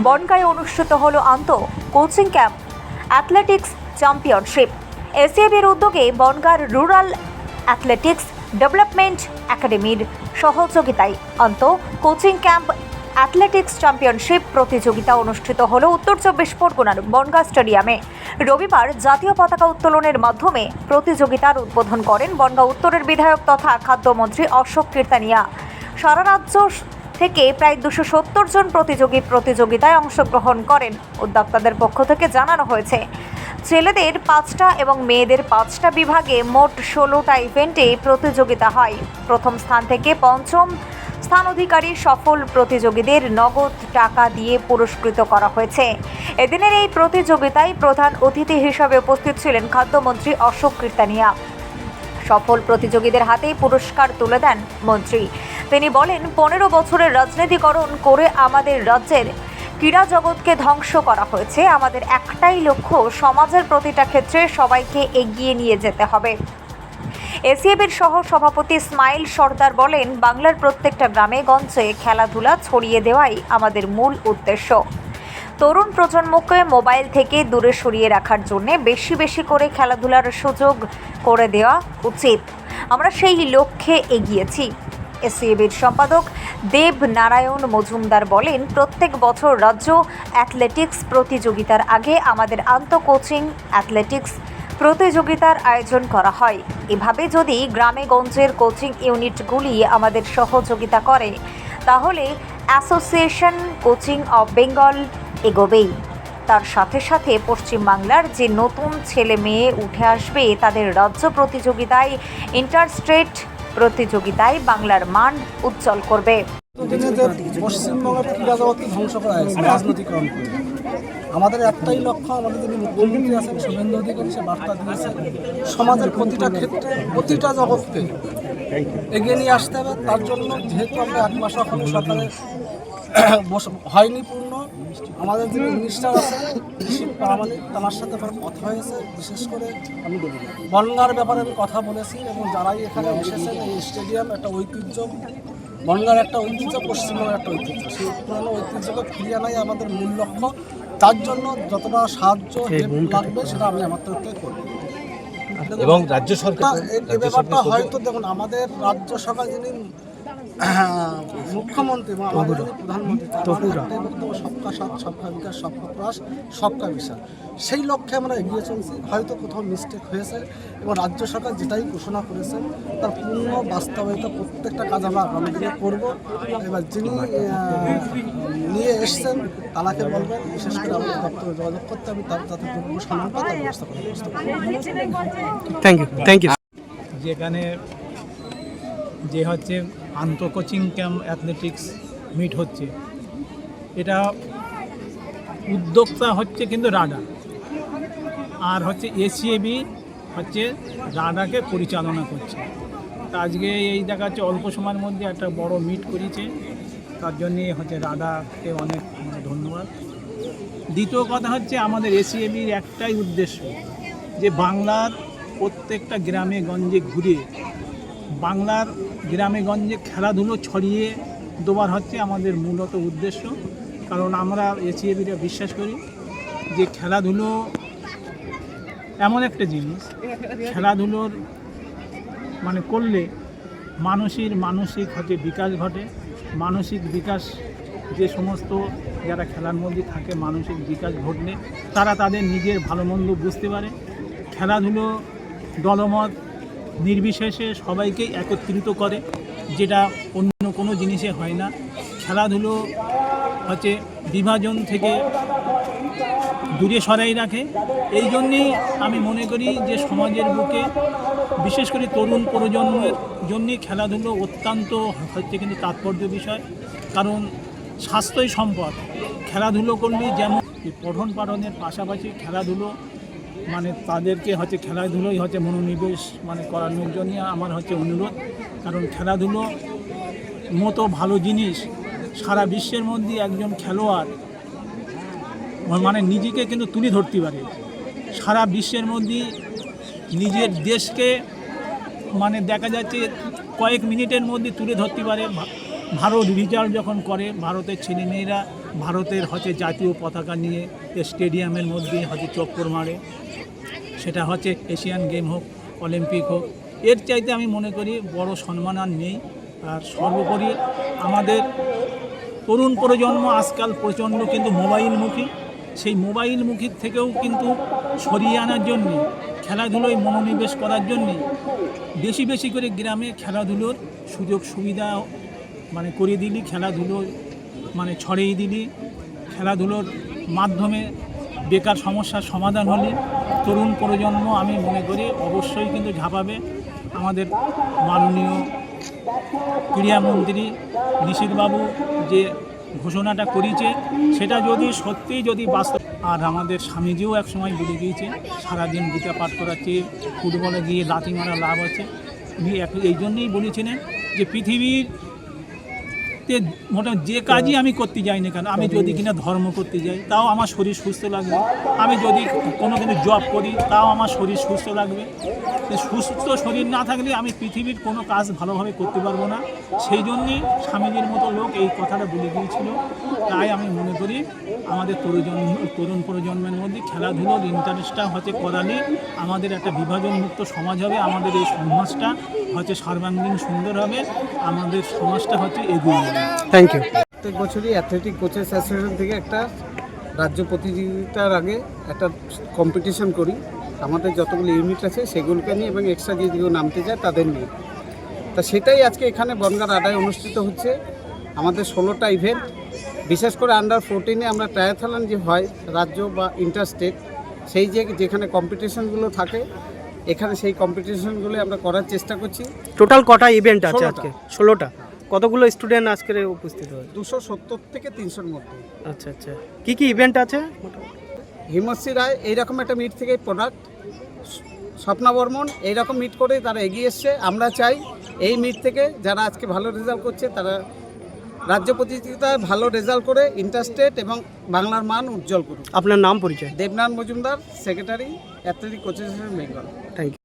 বনগাঁয়ে অনুষ্ঠিত হলো coaching camp athletics championship. এসিএবির উদ্যোগে বনগাঁর রুরাল অ্যাথলেটিক্স ডেভেলপমেন্ট একাডেমির সহযোগিতায় কোচিং ক্যাম্প অ্যাথলেটিক্স চ্যাম্পিয়নশিপ প্রতিযোগিতা অনুষ্ঠিত হলো উত্তর চব্বিশ পরগনার বনগাঁ স্টেডিয়ামে। রবিবার জাতীয় পতাকা উত্তোলনের মাধ্যমে প্রতিযোগিতার উদ্বোধন করেন বনগাঁ উত্তরের বিধায়ক তথা খাদ্যমন্ত্রী অশোক কীর্তানিয়া। সারা রাজ্য থেকে প্রায় 270 জন প্রতিযোগিতায় অংশগ্রহণ করেন। উদ্যোক্তাদের পক্ষ থেকে জানানো হয়েছে, ছেলেদের 5টা এবং মেয়েদের 5টা বিভাগে মোট 16টা ইভেন্টে প্রতিযোগিতা হয়। প্রথম স্থান থেকে পঞ্চম স্থান অধিকারী সফল প্রতিযোগীদের নগদ টাকা দিয়ে পুরস্কৃত করা হয়েছে। এদিনের এই প্রতিযোগিতায় প্রধান অতিথি হিসেবে উপস্থিত ছিলেন খাদ্যমন্ত্রী অশোক কীর্তানিয়া। সফল প্রতিযোগীদের হাতেই পুরস্কার তুলে দেন মন্ত্রী। তিনি বলেন, 15 বছরের রাজনীতিকরণ করে আমাদের রাজ্যের ক্রীড়া জগৎকে ধ্বংস করা হয়েছে। আমাদের একটাই লক্ষ্য, সমাজের প্রতিটা ক্ষেত্রে সবাইকে এগিয়ে নিয়ে যেতে হবে। এসিএবির সহ সভাপতি ইসমাইল সর্দার বলেন, বাংলার প্রত্যেকটা গ্রামে গঞ্জে খেলাধুলা ছড়িয়ে দেওয়াই আমাদের মূল উদ্দেশ্য। তরুণ প্রজন্মকে মোবাইল থেকে দূরে সরিয়ে রাখার জন্য বেশি বেশি করে খেলাধুলার সুযোগ করে দেওয়া উচিত। আমরা সেই লক্ষ্যে এগিয়েছি। এসিএবির সম্পাদক দেব নারায়ণ মজুমদার বলেন, প্রত্যেক বছর রাজ্য অ্যাথলেটিক্স প্রতিযোগিতার আগে আমাদের কোচিং অ্যাথলেটিক্স প্রতিযোগিতার আয়োজন করা হয়। এভাবে যদি গ্রামে গঞ্জের কোচিং ইউনিটগুলি আমাদের সহযোগিতা করে, তাহলে অ্যাসোসিয়েশন কোচিং অফ বেঙ্গল এগোবেই। তার সাথে সাথে পশ্চিমবাংলার যে নতুন ছেলে মেয়ে উঠে আসবে, তাদের রাজ্য প্রতিযোগিতায়, ইন্টারস্টেট প্রতিযোগিতায় বাংলার মান উজ্জ্বল করবে। পশ্চিমবঙ্গের ক্রীড়া জগৎকে ধ্বংস করা হয়েছে রাজনৈতিকরণ করে। আমাদের একটাই লক্ষ্য, আমাদের যিনি মুখ্যমন্ত্রী আছেন শুভেন্দু অধিকারী, সে বার্তা দিয়েছে সমাজের প্রতিটা ক্ষেত্রে প্রতিটা জগৎকে এগিয়ে নিয়ে আসতে হবে। তার জন্য যেহেতু আমরা 1 মাস এখন সরকারের হয়নি পূর্ণ, আমাদের যিনি মিনিস্টার আছেন প্রামাণিক, তার সাথে আমার কথা হয়েছে। বিশেষ করে আমি বনগাঁর ব্যাপারে আমি কথা বলেছি এবং যারাই এখানে এসেছেন, এই স্টেডিয়াম একটা ঐতিহ্য, বনগাঁর একটা ঐতিহ্য, পশ্চিমবঙ্গের একটা ঐতিহ্য, সেই পুরনো ঐতিহ্যকে ফিরিয়ে আনাই আমাদের মূল লক্ষ্য। তার জন্য যতটা সাহায্য লাগবে সেটা আমি আমার তরফ থেকে করব। এবং রাজ্য সরকার এই ব্যাপারটা হয়তো দেখুন, আমাদের রাজ্য সরকার যিনি মুখ্যমন্ত্রী এবং আমাদের যিনি প্রধানমন্ত্রী, সবকা সাথ, সবকা বিকাশ, সবকা প্রয়াস, সবকা বিশ্বাস, সেই লক্ষ্যে আমরা এগিয়ে চলছি। হয়তো কোথাও মিস্টেক হয়েছে এবং রাজ্য সরকার যেটাই ঘোষণা করেছেন তার পূর্ণ বাস্তবায়িত প্রত্যেকটা কাজ আমরা আগামী দিনে করব। এবার যিনি নিয়ে এসছেন তাকে বলবেন, বিশেষ করে আমাদের দপ্তরে যোগাযোগ করতে, আমি তার যাতে যোগ্য সম্মান পাই তার ব্যবস্থা করব। Thank you. যেখানে যে হচ্ছে কোচিং ক্যাম্প অ্যাথলেটিক্স মিট হচ্ছে, এটা উদ্যোক্তা হচ্ছে কিন্তু রাডা, আর হচ্ছে এসিএবি হচ্ছে রাডাকে পরিচালনা করছে। তা আজকে এই দেখা যাচ্ছে অল্প সময়ের মধ্যে একটা বড় মিট করেছে, তার জন্যে হচ্ছে রাডাকে অনেক ধন্যবাদ। দ্বিতীয় কথা হচ্ছে, আমাদের এসিএবির একটাই উদ্দেশ্য যে বাংলার প্রত্যেকটা গ্রামে গঞ্জে ঘুরে বাংলার গ্রামে গঞ্জে খেলাধুলো ছড়িয়ে দেওয়ার হচ্ছে আমাদের মূলত উদ্দেশ্য। কারণ আমরা এসিএবিরা বিশ্বাস করি যে খেলাধুলো এমন একটা জিনিস, খেলাধুলোর করলে মানসিক হচ্ছে বিকাশ ঘটে। মানসিক বিকাশ, যে সমস্ত যারা খেলার মধ্যে থাকে, মানসিক বিকাশ ঘটলে তারা তাদের নিজের ভালো মন্দ বুঝতে পারে। খেলাধুলো দলমত নির্বিশেষে সবাইকেই একত্রিত করে, যেটা অন্য কোনো জিনিসে হয় না। খেলাধুলো হচ্ছে বিভাজন থেকে দূরে সরাই রাখে। এই জন্যেই আমি মনে করি যে সমাজের বুকে বিশেষ করে তরুণ প্রজন্মের জন্যই খেলাধুলো অত্যন্ত হচ্ছে কিন্তু তাৎপর্য বিষয়। কারণ স্বাস্থ্যই সম্পদ। খেলাধুলো করলে যেমন পঠন পাঠনের পাশাপাশি খেলাধুলো তাদেরকে হচ্ছে খেলাধুলোই হচ্ছে মনোনিবেশ করানোর জন্য আমার হচ্ছে অনুরোধ। কারণ খেলাধুলো মতো ভালো জিনিস সারা বিশ্বের মধ্যে একজন খেলোয়াড় নিজেকে কিন্তু তুলে ধরতে পারে। সারা বিশ্বের মধ্যে নিজের দেশকে দেখা যাচ্ছে কয়েক মিনিটের মধ্যে তুলে ধরতে পারে। ভারত রেজাল্ট যখন করে, ভারতের ছেলেমেয়েরা ভারতের হচ্ছে জাতীয় পতাকা নিয়ে স্টেডিয়ামের মধ্যে হচ্ছে চক্কর মারে, সেটা হচ্ছে এশিয়ান গেম হোক, অলিম্পিক হোক, এর চাইতে আমি মনে করি বড় সম্মান আর নেই। আর সর্বোপরি আমাদের তরুণ প্রজন্ম আজকাল প্রচণ্ড কিন্তু মোবাইলমুখী, সেই মোবাইলমুখীর থেকেও কিন্তু সরিয়ে আনার জন্যে, খেলাধুলোয় মনোনিবেশ করার জন্যে বেশি বেশি করে গ্রামে খেলাধুলোর সুযোগ সুবিধা মানে করে দিলি, খেলাধুলো মানে ছড়িয়ে দিলি, খেলাধুলোর মাধ্যমে বেকার সমস্যার সমাধান হলে তরুণ প্রজন্ম আমি মনে করি অবশ্যই কিন্তু ঝাঁপাবে। আমাদের মাননীয় ক্রীড়ামন্ত্রী নিশীথবাবু যে ঘোষণাটা করেছে সেটা যদি বাস্তব, আর আমাদের স্বামীজিও একসময় বলে গিয়েছে সারাদিন গীতা পাঠ করার চেয়ে ফুটবলে গিয়ে লাথি মারা লাভ আছে। উনি এই জন্যই বলেছিলেন যে পৃথিবীর মোটামুটি যে কাজই আমি করতে যাই না কেন, আমি যদি কিনা ধর্ম করতে যাই তাও আমার শরীর সুস্থ লাগবে, আমি যদি কোনো কিন্তু জব করি তাও আমার শরীর সুস্থ লাগবে। সুস্থ শরীর না থাকলে আমি পৃথিবীর কোনো কাজ ভালোভাবে করতে পারবো না। সেই জন্যই স্বামীজির মতো লোক এই কথাটা বলে গিয়েছিল। তাই আমি মনে করি আমাদের তরুণ প্রজন্মের মধ্যে খেলাধুলোর ইন্টারেস্টটা হচ্ছে করালে আমাদের একটা বিভাজনমুক্ত সমাজ হবে, আমাদের এই সমাজটা হচ্ছে সর্বাঙ্গীন সুন্দর হবে, আমাদের সমাজটা হচ্ছে এগিয়ে যাবে। Thank you. প্রত্যেক বছরই অ্যাথলেটিক কোচেস অ্যাসোসিয়েশন থেকে একটা রাজ্য প্রতিযোগিতার আগে একটা কম্পিটিশন করি। আমাদের যতগুলো ইউনিট আছে সেগুলোকে নিয়ে এবং এক্সট্রা যেগুলো নামতে যায় তাদের নিয়ে। তা সেটাই আজকে এখানে বনগাঁ আড্ডায় অনুষ্ঠিত হচ্ছে। আমাদের 16টা ইভেন্ট, বিশেষ করে আন্ডার 14-এ আমরা ট্রায়াথলন যে হয় রাজ্য বা ইন্টার স্টেট, সেই যেখানে কম্পিটিশনগুলো থাকে এখানে সেই কম্পিটিশনগুলো আমরা করার চেষ্টা করছি। টোটাল কটা ইভেন্ট আছে 16টা। আজকে? 16টা। কতগুলো স্টুডেন্ট আজকে উপস্থিত হয়? 270 থেকে 300-র মধ্যে। আচ্ছা আচ্ছা, কি কি ইভেন্ট আছে? হিমশ্রী রায় এইরকম একটা মিট থেকে প্রোডাক্ট, স্বপ্না বর্মন এইরকম মিট করে তারা এগিয়ে এসছে। আমরা চাই এই মিট থেকে যারা আজকে ভালো রেজাল্ট করছে তারা রাজ্য প্রতিযোগিতায় ভালো রেজাল্ট করে ইন্টারস্টেট এবং বাংলার মান উজ্জ্বল করুক। আপনার নাম পরিচয়? Debnath Majumdar, secretary, athletic coaches Bengal. Thank you.